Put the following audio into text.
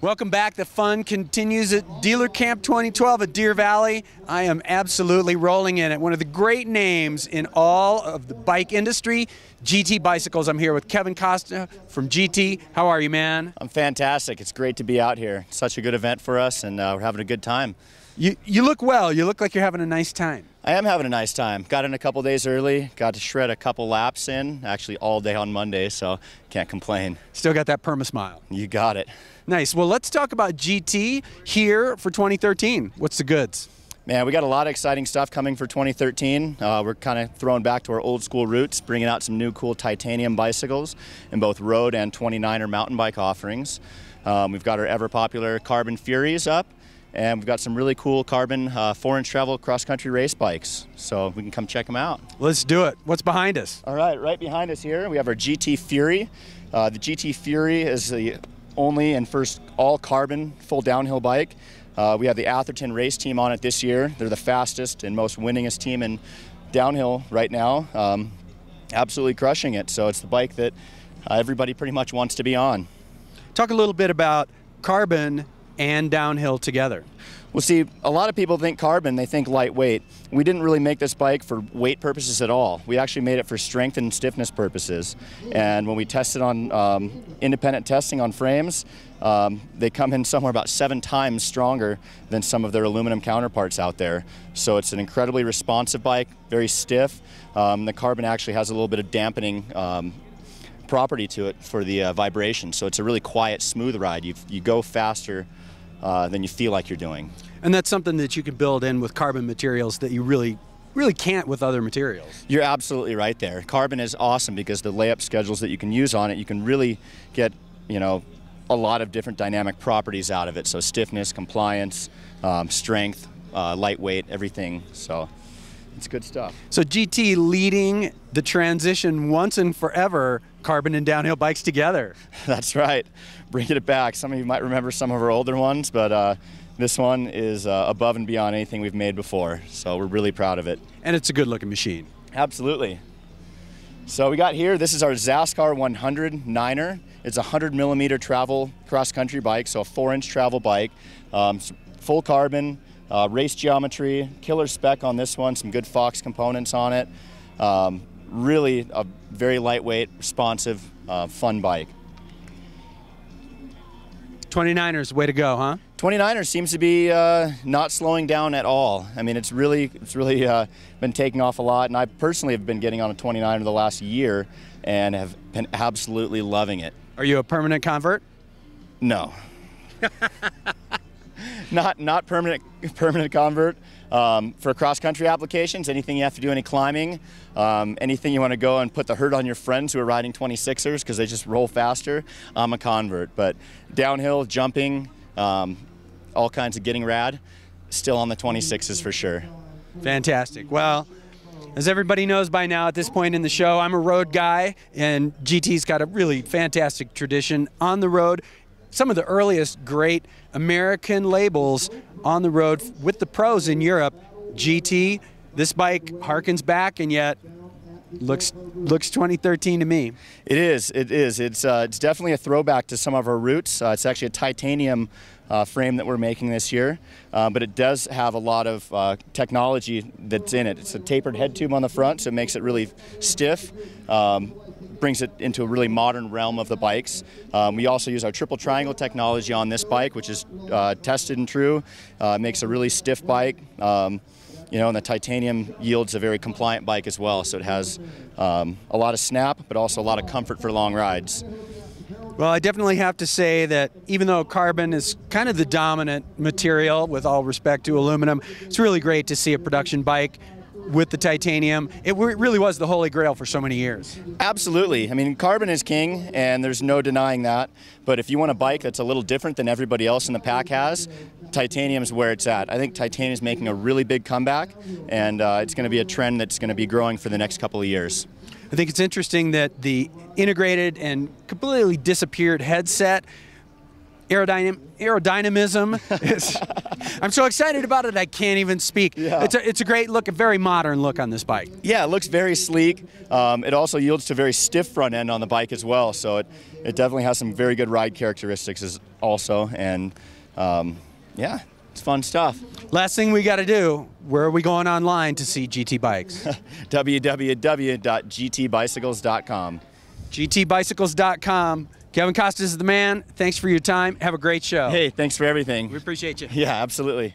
Welcome back. The fun continues at Dealer Camp 2012 at Deer Valley. I am absolutely rolling in it. One of the great names in all of the bike industry, GT Bicycles. I'm here with Kevin Costa from GT. How are you, man? I'm fantastic. It's great to be out here. Such a good event for us, and we're having a good time. You look well. You look like you're having a nice time. I am having a nice time. Got in a couple days early, got to shred a couple laps in, actually all day on Monday, so can't complain. Still got that perma-smile. You got it. Nice. Well, let's talk about GT here for 2013. What's the goods? Man, we got a lot of exciting stuff coming for 2013. We're kind of throwing back to our old school roots, bringing out some new cool titanium bicycles in both road and 29er mountain bike offerings. We've got our ever popular Carbon Furies up, and we've got some really cool carbon 4-inch travel cross-country race bikes. So we can come check them out. Let's do it. What's behind us? All right behind us here, we have our GT Fury. The GT Fury is the only and first all-carbon full downhill bike. We have the Atherton race team on it this year. They're the fastest and most winningest team in downhill right now. Absolutely crushing it. So it's the bike that everybody pretty much wants to be on. Talk a little bit about carbon and downhill together. Well, see, a lot of people think carbon, they think lightweight. We didn't really make this bike for weight purposes at all. We actually made it for strength and stiffness purposes. And when we tested on independent testing on frames, they come in somewhere about 7 times stronger than some of their aluminum counterparts out there. So it's an incredibly responsive bike, very stiff. The carbon actually has a little bit of dampening property to it for the vibration. So it's a really quiet, smooth ride. You go faster than you feel like you're doing. And that's something that you can build in with carbon materials that you really can't with other materials. You're absolutely right there. Carbon is awesome because the layup schedules that you can use on it, you can really get, you know, a lot of different dynamic properties out of it. So stiffness, compliance, strength, lightweight, everything. So it's good stuff. So GT leading the transition once and forever, carbon and downhill bikes together. That's right. Bringing it back. Some of you might remember some of our older ones, but this one is above and beyond anything we've made before. So we're really proud of it. And it's a good looking machine. Absolutely. So we got here, this is our Zaskar 100 9er. It's a 100mm travel cross-country bike, so a 4-inch travel bike. Full carbon, race geometry, killer spec on this one, some good Fox components on it. Really a very lightweight, responsive, fun bike. 29ers, way to go, huh? 29er seems to be not slowing down at all. I mean, it's really been taking off a lot, and I personally have been getting on a 29er the last year and have been absolutely loving it. Are you a permanent convert? No. not permanent convert. For cross-country applications, anything you have to do any climbing, anything you want to go and put the hurt on your friends who are riding 26ers because they just roll faster, I'm a convert. But downhill, jumping, all kinds of getting rad, still on the 26s for sure. Fantastic. Well, as everybody knows by now at this point in the show, I'm a road guy, and GT's got a really fantastic tradition on the road. Some of the earliest great American labels on the road with the pros in Europe. GT, this bike harkens back, and yet looks 2013 to me. It is. It's definitely a throwback to some of our roots. It's actually a titanium frame that we're making this year, but it does have a lot of technology that's in it. It's a tapered head tube on the front, so it makes it really stiff. Brings it into a really modern realm of the bikes. We also use our triple triangle technology on this bike, which is tested and true. Makes a really stiff bike. You know, and the titanium yields a very compliant bike as well. So it has a lot of snap, but also a lot of comfort for long rides. Well, I definitely have to say that even though carbon is kind of the dominant material, with all respect to aluminum, it's really great to see a production bike with the titanium. It really was the holy grail for so many years. Absolutely. I mean, carbon is king, and there's no denying that. But if you want a bike that's a little different than everybody else in the pack has, titanium is where it's at. I think titanium is making a really big comeback, and it's going to be a trend that's going to be growing for the next couple of years. I think it's interesting that the integrated and completely disappeared headset aerodynamism. I'm so excited about it I can't even speak. Yeah. It's a great look, a very modern look on this bike. Yeah, it looks very sleek. It also yields to very stiff front end on the bike as well, so it definitely has some very good ride characteristics also, and yeah, it's fun stuff. Last thing we got to do, where are we going online to see GT bikes? www.gtbicycles.com. gtbicycles.com. Kevin Costa is the man. Thanks for your time. Have a great show. Hey, thanks for everything. We appreciate you. Yeah, absolutely.